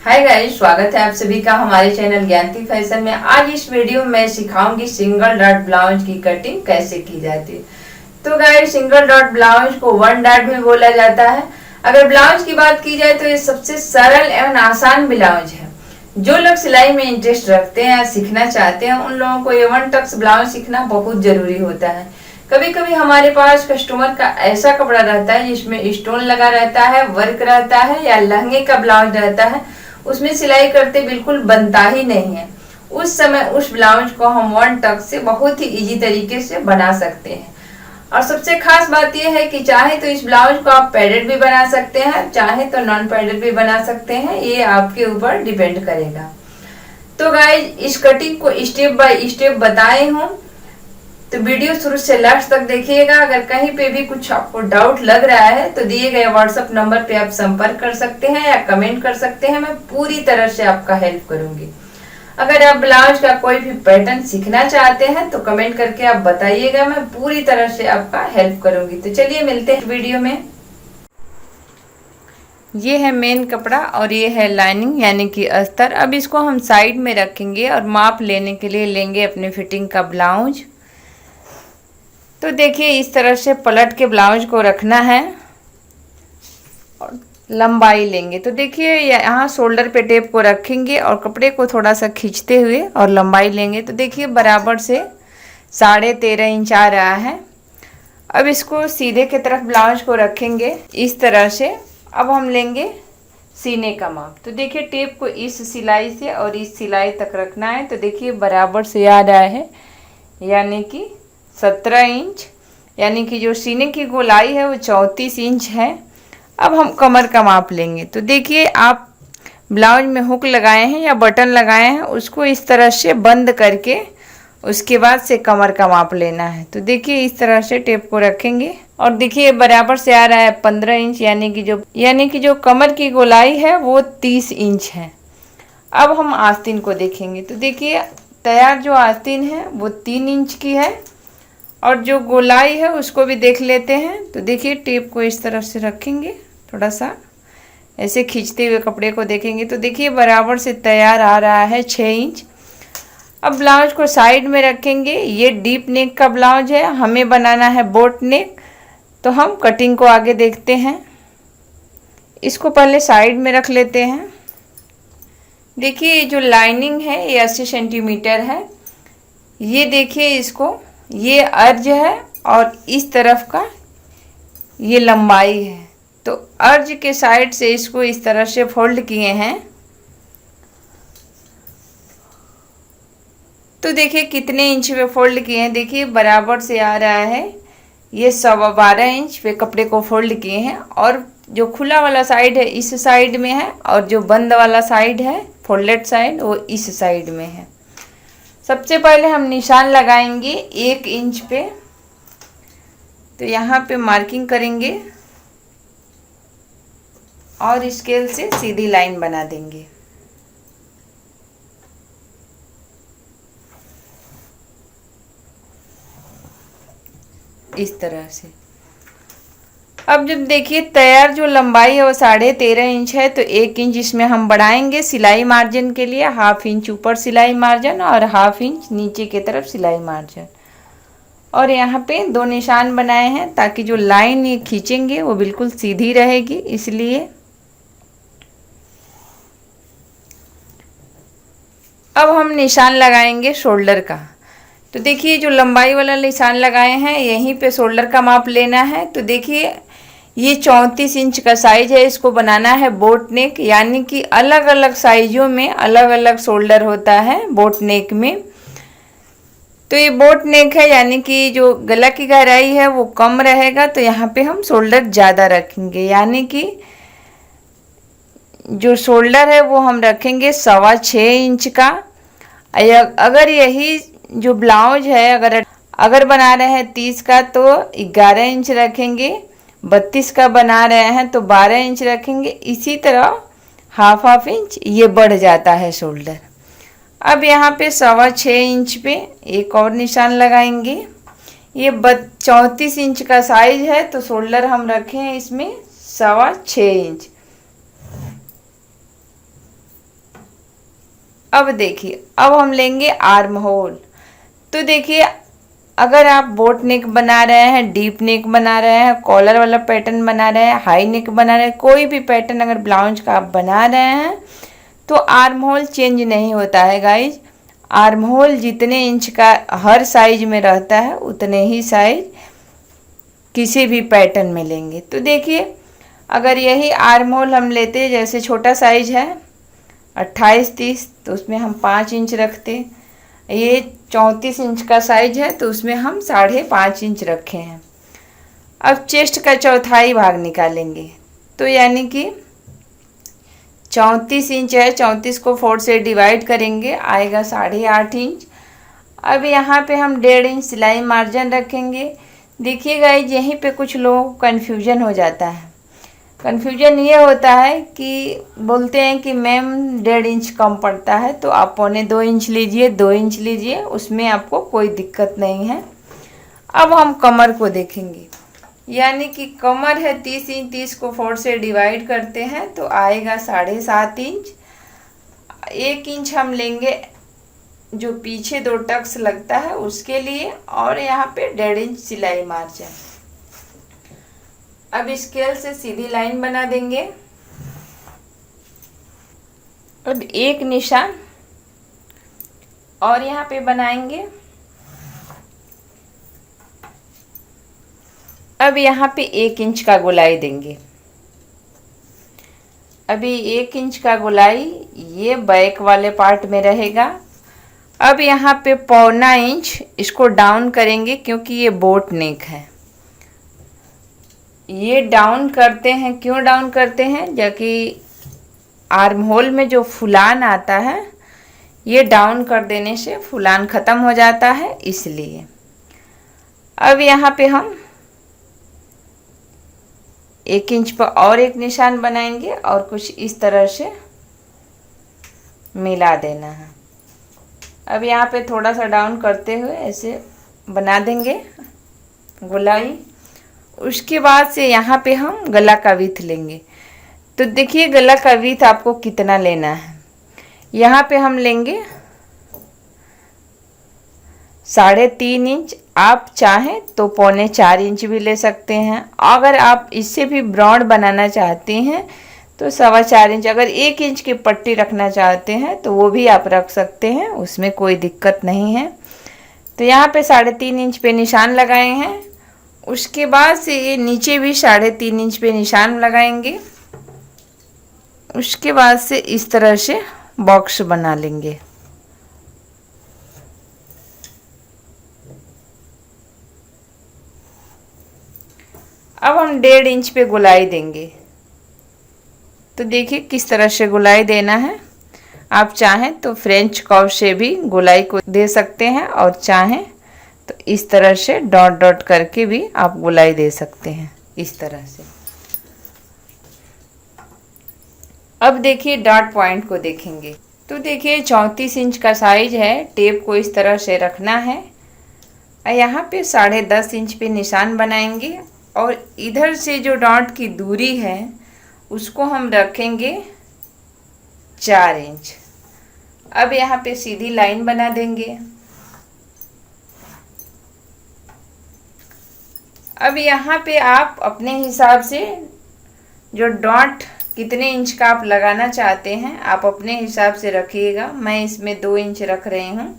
Hi guys, स्वागत है आप सभी का हमारे चैनल ज्ञानती फैशन में। आज इस वीडियो में मैं सिखाऊंगी सिंगल डॉट ब्लाउज की कटिंग कैसे की जाती है। तो गाइस, सिंगल डॉट ब्लाउज को वन डॉट भी बोला जाता है। अगर ब्लाउज की बात की जाए तो ये सबसे सरल एवं आसान ब्लाउज है। जो लोग सिलाई में इंटरेस्ट रखते हैं या सीखना चाहते हैं, उन लोगों को ये वन टक्स ब्लाउज सीखना बहुत जरूरी होता है। कभी कभी हमारे पास कस्टमर का ऐसा कपड़ा रहता है जिसमें स्टोन लगा रहता है, वर्क रहता है या लहंगे का ब्लाउज रहता है, उसमें सिलाई करते बिल्कुल बनता ही नहीं है। उस समय उस ब्लाउज को हम वन टक से बहुत ही इजी तरीके से बना सकते हैं। और सबसे खास बात यह है कि चाहे तो इस ब्लाउज को आप पैडेड भी बना सकते हैं, चाहे तो नॉन पैडेड भी बना सकते हैं, ये आपके ऊपर डिपेंड करेगा। तो गाइज, इस कटिंग को स्टेप बाय स्टेप बताए हूँ, तो वीडियो शुरू से लास्ट तक देखिएगा। अगर कहीं पे भी कुछ आपको डाउट लग रहा है तो दिए गए व्हाट्सएप नंबर पे आप संपर्क कर सकते हैं या कमेंट कर सकते हैं। मैं पूरी तरह से आपका हेल्प करूंगी। अगर आप ब्लाउज का कोई भी पैटर्न सीखना चाहते हैं तो कमेंट करके आप बताइएगा, मैं पूरी तरह से आपका हेल्प करूंगी। तो चलिए मिलते हैं वीडियो में। ये है मेन कपड़ा और ये है लाइनिंग यानी कि अस्तर। अब इसको हम साइड में रखेंगे और माप लेने के लिए लेंगे अपने फिटिंग का ब्लाउज। तो देखिए, इस तरह से पलट के ब्लाउज को रखना है और लंबाई लेंगे। तो देखिए, यहाँ शोल्डर पे टेप को रखेंगे और कपड़े को थोड़ा सा खींचते हुए और लंबाई लेंगे। तो देखिए, बराबर से 13.5 इंच आ रहा है। अब इसको सीधे की तरफ ब्लाउज को रखेंगे इस तरह से। अब हम लेंगे सीने का माप। तो देखिए, टेप को इस सिलाई से और इस सिलाई तक रखना है। तो देखिए, बराबर से आ रहा है यानी कि 17 इंच, यानी कि जो सीने की गोलाई है वो 34 इंच है। अब हम कमर का माप लेंगे। तो देखिए, आप ब्लाउज में हुक लगाए हैं या बटन लगाए हैं, उसको इस तरह से बंद करके उसके बाद से कमर का माप लेना है। तो देखिए, इस तरह से टेप को रखेंगे और देखिए बराबर से आ रहा है 15 इंच, यानी कि जो कमर की गोलाई है वो 30 इंच है। अब हम आस्तीन को देखेंगे। तो देखिए, तैयार जो आस्तीन है वो 3 इंच की है और जो गोलाई है उसको भी देख लेते हैं। तो देखिए, टेप को इस तरफ से रखेंगे, थोड़ा सा ऐसे खींचते हुए कपड़े को देखेंगे। तो देखिए, बराबर से तैयार आ रहा है 6 इंच। अब ब्लाउज को साइड में रखेंगे। ये डीप नेक का ब्लाउज है, हमें बनाना है बोट नेक। तो हम कटिंग को आगे देखते हैं। इसको पहले साइड में रख लेते हैं। देखिए, ये जो लाइनिंग है ये 80 सेंटीमीटर है। ये देखिए, इसको ये अर्ज है और इस तरफ का ये लंबाई है। तो अर्ज के साइड से इसको इस तरह से फोल्ड किए हैं। तो देखिए कितने इंच पे फोल्ड किए हैं। देखिए, बराबर से आ रहा है ये 12.25 इंच पे कपड़े को फोल्ड किए हैं। और जो खुला वाला साइड है इस साइड में है और जो बंद वाला साइड है फोल्डेड साइड वो इस साइड में है। सबसे पहले हम निशान लगाएंगे 1 इंच पे। तो यहाँ पे मार्किंग करेंगे और स्केल से सीधी लाइन बना देंगे। इस तरह से। अब जब देखिए तैयार जो लंबाई है वो 13.5 इंच है, तो 1 इंच इसमें हम बढ़ाएंगे सिलाई मार्जिन के लिए। 1/2 इंच ऊपर सिलाई मार्जिन और 1/2 इंच नीचे की तरफ सिलाई मार्जिन। और यहाँ पे 2 निशान बनाए हैं ताकि जो लाइन ये खींचेंगे वो बिल्कुल सीधी रहेगी, इसलिए। अब हम निशान लगाएंगे शोल्डर का। तो देखिए, जो लंबाई वाला निशान लगाए हैं यहीं पे शोल्डर का माप लेना है। तो देखिए, ये 34 इंच का साइज है। इसको बनाना है बोट नेक, यानी कि अलग अलग साइजों में अलग अलग शोल्डर होता है बोट नेक में। तो ये बोट नेक है, यानी कि जो गला की गहराई है वो कम रहेगा, तो यहाँ पे हम शोल्डर ज़्यादा रखेंगे। यानी कि जो शोल्डर है वो हम रखेंगे 6.25 इंच का। अगर यही जो ब्लाउज है अगर बना रहे हैं 30 का तो 11 इंच रखेंगे, 32 का बना रहे हैं तो 12 इंच रखेंगे। इसी तरह 1/2 इंच ये बढ़ जाता है शोल्डर। अब यहाँ पे 6.25 इंच पे एक और निशान लगाएंगे। ये 34 इंच का साइज है, तो शोल्डर हम रखे हैं इसमें 6.25 इंच। अब देखिए, अब हम लेंगे आर्म होल। तो देखिए, अगर आप बोट नेक बना रहे हैं, डीप नेक बना रहे हैं, कॉलर वाला पैटर्न बना रहे हैं, हाई नेक बना रहे हैं, कोई भी पैटर्न अगर ब्लाउज का आप बना रहे हैं तो आर्म होल चेंज नहीं होता है गाइज। आर्म होल जितने इंच का हर साइज में रहता है उतने ही साइज किसी भी पैटर्न में लेंगे। तो देखिए, अगर यही आर्म होल हम लेते, जैसे छोटा साइज है 28-30, तो उसमें हम 5 इंच रखते। ये 34 इंच का साइज है तो उसमें हम 5.5 इंच रखे हैं। अब चेस्ट का चौथाई भाग निकालेंगे, तो यानी कि 34 इंच है, 34 को 4 से डिवाइड करेंगे, आएगा 8.5 इंच। अब यहाँ पे हम 1.5 इंच सिलाई मार्जिन रखेंगे। देखिए गाइज, यहीं पे कुछ लोगों को कन्फ्यूजन हो जाता है। कन्फ्यूजन ये होता है कि बोलते हैं कि मैम 1.5 इंच कम पड़ता है, तो आप 1.25 इंच लीजिए, 2 इंच लीजिए, उसमें आपको कोई दिक्कत नहीं है। अब हम कमर को देखेंगे, यानी कि कमर है 30 इंच, 30 को 4 से डिवाइड करते हैं तो आएगा 7.5 इंच। 1 इंच हम लेंगे जो पीछे 2 टक्स लगता है उसके लिए, और यहाँ पे 1.5 इंच सिलाई मार्जिन। अब स्केल से सीधी लाइन बना देंगे। अब एक निशान और यहाँ पे बनाएंगे। अब यहाँ पे 1 इंच का गोलाई देंगे। अभी 1 इंच का गोलाई ये बैक वाले पार्ट में रहेगा। अब यहाँ पे 1.25 इंच इसको डाउन करेंगे, क्योंकि ये बोट नेक है। ये डाउन करते हैं, क्यों डाउन करते हैं, जबकि आर्म होल में जो फुलान आता है ये डाउन कर देने से फुलान ख़त्म हो जाता है, इसलिए। अब यहाँ पे हम 1 इंच पर और एक निशान बनाएंगे और कुछ इस तरह से मिला देना है। अब यहाँ पे थोड़ा सा डाउन करते हुए ऐसे बना देंगे गोलाई। उसके बाद से यहाँ पे हम गला का विड्थ लेंगे। तो देखिए, गला का विड्थ आपको कितना लेना है। यहाँ पे हम लेंगे 3.5 इंच। आप चाहें तो 3.25 इंच भी ले सकते हैं। अगर आप इससे भी ब्रॉड बनाना चाहते हैं तो 4.25 इंच। अगर 1 इंच की पट्टी रखना चाहते हैं तो वो भी आप रख सकते हैं, उसमें कोई दिक्कत नहीं है। तो यहाँ पे 3.5 इंच पे निशान लगाए हैं। उसके बाद से ये नीचे भी 3.5 इंच पे निशान लगाएंगे। उसके बाद से इस तरह से बॉक्स बना लेंगे। अब हम 1.5 इंच पे गोलाई देंगे। तो देखिए किस तरह से गोलाई देना है। आप चाहें तो फ्रेंच कर्व से भी गोलाई को दे सकते हैं, और चाहें तो इस तरह से डॉट डॉट करके भी आप गोलाई दे सकते हैं, इस तरह से। अब देखिए डॉट पॉइंट को देखेंगे। तो देखिए 34 इंच का साइज है। टेप को इस तरह से रखना है। यहाँ पे 10.5 इंच पे निशान बनाएंगे, और इधर से जो डॉट की दूरी है उसको हम रखेंगे 4 इंच। अब यहाँ पे सीधी लाइन बना देंगे। अब यहाँ पे आप अपने हिसाब से जो डॉट कितने इंच का आप लगाना चाहते हैं आप अपने हिसाब से रखिएगा। मैं इसमें 2 इंच रख रही हूँ।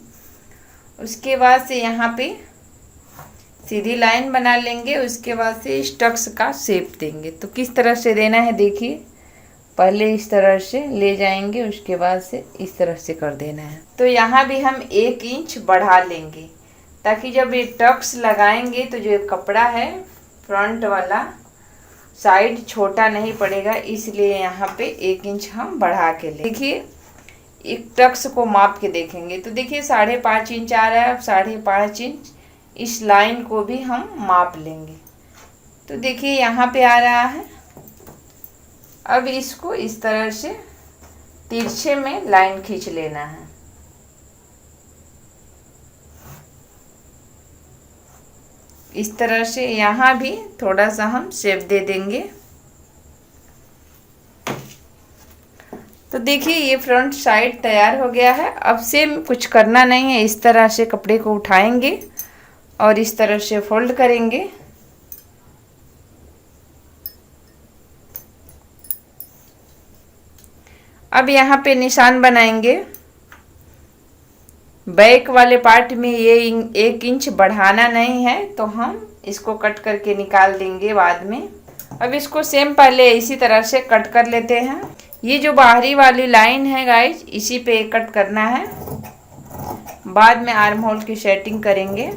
उसके बाद से यहाँ पे सीधी लाइन बना लेंगे। उसके बाद से स्टक्स का शेप देंगे। तो किस तरह से देना है देखिए, पहले इस तरह से ले जाएंगे, उसके बाद से इस तरह से कर देना है। तो यहाँ भी हम 1 इंच बढ़ा लेंगे, ताकि जब ये टक्स लगाएंगे तो जो कपड़ा है फ्रंट वाला साइड छोटा नहीं पड़ेगा, इसलिए यहाँ पे 1 इंच हम बढ़ा के ले। देखिए एक टक्स को माप के देखेंगे तो देखिए 5.5 इंच आ रहा है। अब 5.5 इंच इस लाइन को भी हम माप लेंगे। तो देखिए यहाँ पे आ रहा है। अब इसको इस तरह से तिरछे में लाइन खींच लेना है। इस तरह से यहाँ भी थोड़ा सा हम शेप दे देंगे। तो देखिए ये फ्रंट साइड तैयार हो गया है। अब से कुछ करना नहीं है, इस तरह से कपड़े को उठाएंगे और इस तरह से फोल्ड करेंगे। अब यहाँ पे निशान बनाएंगे। बैक वाले पार्ट में ये 1 इंच बढ़ाना नहीं है, तो हम इसको कट करके निकाल देंगे बाद में। अब इसको सेम पहले इसी तरह से कट कर लेते हैं। ये जो बाहरी वाली लाइन है गाइज, इसी पे कट करना है, बाद में आर्म होल की सेटिंग करेंगे।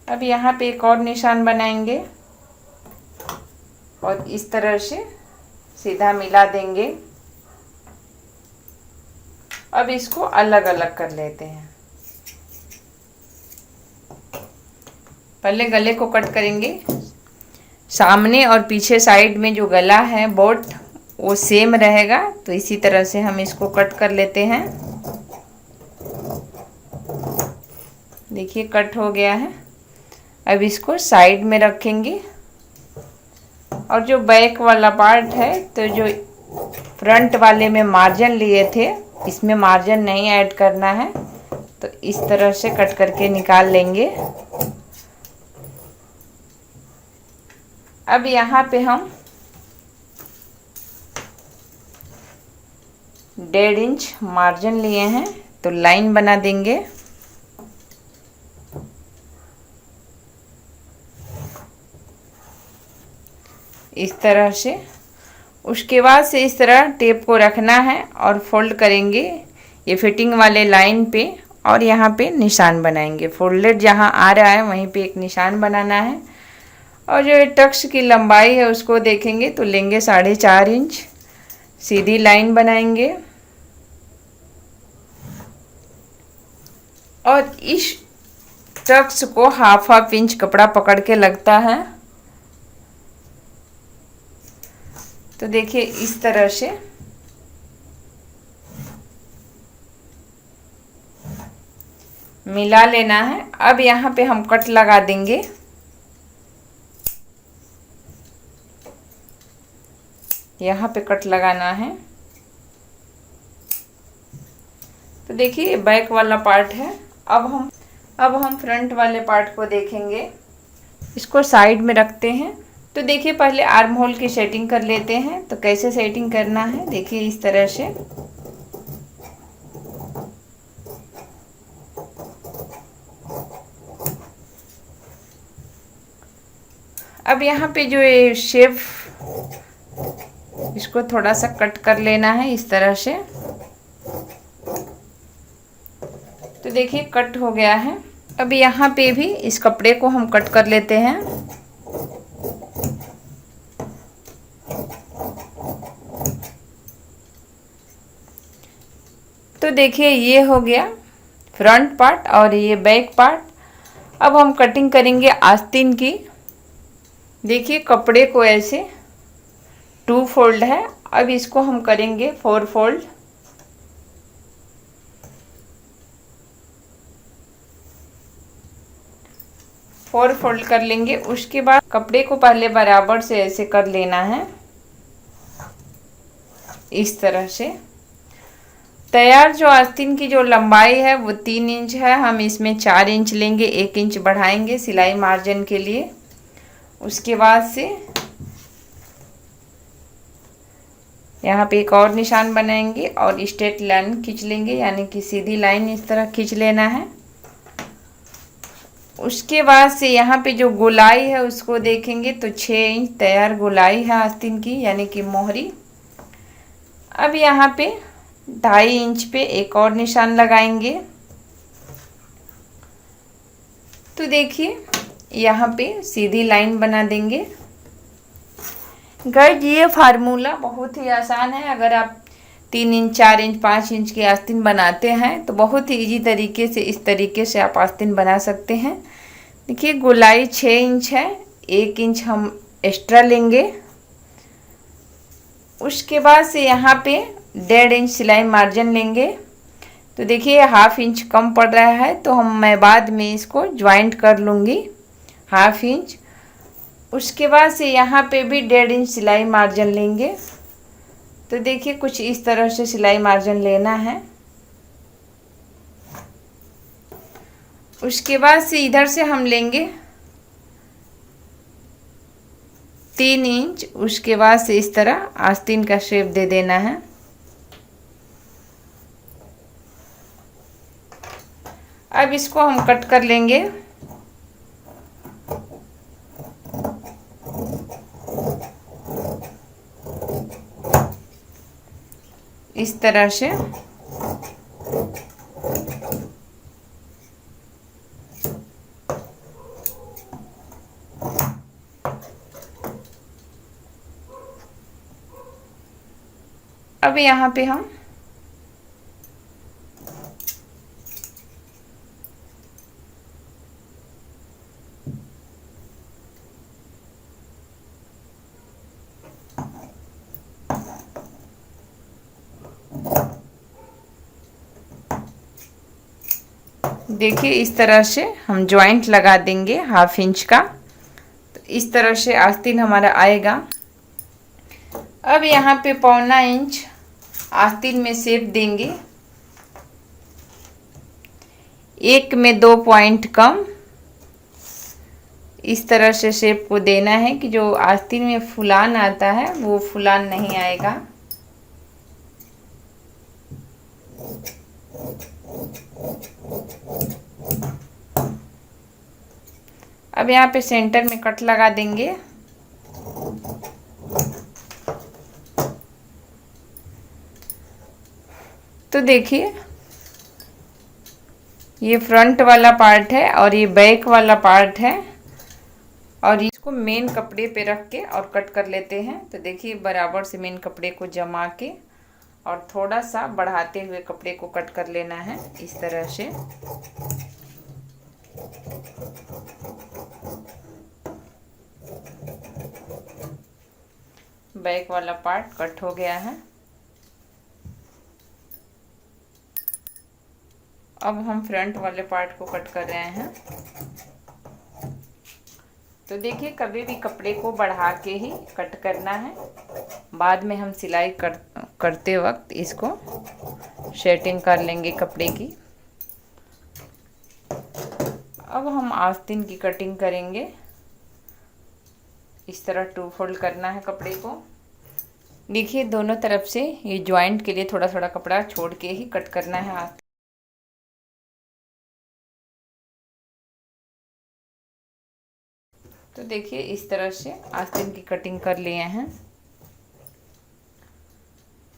अब यहाँ पे एक और निशान बनाएंगे और इस तरह से सीधा मिला देंगे। अब इसको अलग अलग कर लेते हैं। पहले गले को कट करेंगे। सामने और पीछे साइड में जो गला है बोट वो सेम रहेगा, तो इसी तरह से हम इसको कट कर लेते हैं। देखिए कट हो गया है। अब इसको साइड में रखेंगे और जो बैक वाला पार्ट है, तो जो फ्रंट वाले में मार्जिन लिए थे, इसमें मार्जिन नहीं ऐड करना है, तो इस तरह से कट करके निकाल लेंगे। अब यहाँ पे हम 1.5 इंच मार्जिन लिए हैं, तो लाइन बना देंगे। इस तरह से। उसके बाद से इस तरह टेप को रखना है और फोल्ड करेंगे ये फिटिंग वाले लाइन पे, और यहाँ पे निशान बनाएंगे। फोल्डेड जहाँ आ रहा है वहीं पे एक निशान बनाना है। और जो टक्स की लंबाई है उसको देखेंगे तो लेंगे 4.5 इंच, सीधी लाइन बनाएंगे। और इस टक्स को हाफ इंच कपड़ा पकड़ के लगता है, तो देखिए इस तरह से मिला लेना है। अब यहाँ पे हम कट लगा देंगे। यहाँ पे कट लगाना है। तो देखिए बैक वाला पार्ट है। अब हम फ्रंट वाले पार्ट को देखेंगे। इसको साइड में रखते हैं। तो देखिए पहले आर्म होल की सेटिंग कर लेते हैं। तो कैसे सेटिंग करना है देखिए इस तरह से। अब यहाँ पे जो ये शेप, इसको थोड़ा सा कट कर लेना है इस तरह से। तो देखिए कट हो गया है। अब यहाँ पे भी इस कपड़े को हम कट कर लेते हैं। तो देखिए ये हो गया फ्रंट पार्ट और ये बैक पार्ट। अब हम कटिंग करेंगे आस्तीन की। देखिए कपड़े को ऐसे 2 फोल्ड है, अब इसको हम करेंगे 4 फोल्ड। फोल्ड कर लेंगे। उसके बाद कपड़े को पहले बराबर से ऐसे कर लेना है इस तरह से। तैयार जो आस्तीन की जो लंबाई है वो 3 इंच है, हम इसमें 4 इंच लेंगे, 1 इंच बढ़ाएंगे सिलाई मार्जिन के लिए। उसके बाद से यहाँ पे एक और निशान बनाएंगे और स्ट्रेट लाइन खींच लेंगे, यानी कि सीधी लाइन इस तरह खींच लेना है। उसके बाद से यहाँ पे जो गोलाई है उसको देखेंगे तो 6 इंच तैयार गोलाई है आस्तीन की, यानी कि मोहरी। अब यहाँ पे 2.5 इंच पे एक और निशान लगाएंगे। तो देखिए यहाँ पे सीधी लाइन बना देंगे। गाइस ये फार्मूला बहुत ही आसान है। अगर आप 3 इंच 4 इंच 5 इंच की आस्तीन बनाते हैं तो बहुत ही इजी तरीके से इस तरीके से आप आस्तीन बना सकते हैं। देखिए गोलाई 6 इंच है, 1 इंच हम एक्स्ट्रा लेंगे। उसके बाद से यहाँ पे 1.5 इंच सिलाई मार्जिन लेंगे। तो देखिए 1/2 इंच कम पड़ रहा है, तो मैं बाद में इसको ज्वाइंट कर लूँगी। Half inch. उसके बाद से यहाँ पे भी 1.5 इंच सिलाई मार्जिन लेंगे। तो देखिए कुछ इस तरह से सिलाई मार्जिन लेना है। उसके बाद से इधर से हम लेंगे 3 इंच। उसके बाद से इस तरह आस्तीन का शेप दे देना है। अब इसको हम कट कर लेंगे। इस तरह से अब यहाँ पे हम देखिए इस तरह से हम जॉइंट लगा देंगे हाफ इंच का। तो इस तरह से आस्तीन हमारा आएगा। अब यहाँ पे 1.25 इंच आस्तीन में शेप देंगे। 1 में 2 पॉइंट कम। इस तरह से शेप को देना है कि जो आस्तीन में फुलान आता है वो फुलान नहीं आएगा। अब यहाँ पे सेंटर में कट लगा देंगे। तो देखिए ये फ्रंट वाला पार्ट है और ये बैक वाला पार्ट है, और इसको मेन कपड़े पे रख के और कट कर लेते हैं। तो देखिए बराबर से मेन कपड़े को जमा के और थोड़ा सा बढ़ाते हुए कपड़े को कट कर लेना है इस तरह से। बैक वाला पार्ट कट हो गया है। अब हम फ्रंट वाले पार्ट को कट कर रहे हैं। तो देखिए कभी भी कपड़े को बढ़ा के ही कट करना है। बाद में हम सिलाई करते वक्त इसको सेटिंग कर लेंगे कपड़े की। अब हम आस्तीन की कटिंग करेंगे। इस तरह 2 फोल्ड करना है कपड़े को। देखिए दोनों तरफ से ये जॉइंट के लिए थोड़ा थोड़ा कपड़ा छोड़ के ही कट करना है आस्तीन। तो देखिए इस तरह से आस्तीन की कटिंग कर लिए हैं।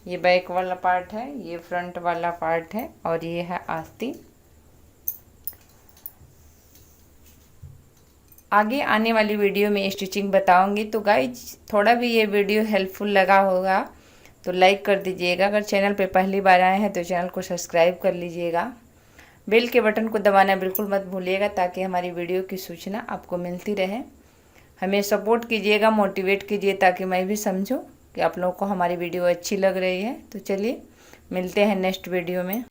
ये बैक वाला पार्ट है, ये फ्रंट वाला पार्ट है और ये है आस्तीन। आगे आने वाली वीडियो में स्टिचिंग बताऊंगी। तो गाइज थोड़ा भी ये वीडियो हेल्पफुल लगा होगा तो लाइक कर दीजिएगा। अगर चैनल पे पहली बार आए हैं तो चैनल को सब्सक्राइब कर लीजिएगा। बेल के बटन को दबाना बिल्कुल मत भूलिएगा ताकि हमारी वीडियो की सूचना आपको मिलती रहे। हमें सपोर्ट कीजिएगा, मोटिवेट कीजिए ताकि मैं भी समझूं कि आप लोगों को हमारी वीडियो अच्छी लग रही है। तो चलिए मिलते हैं नेक्स्ट वीडियो में।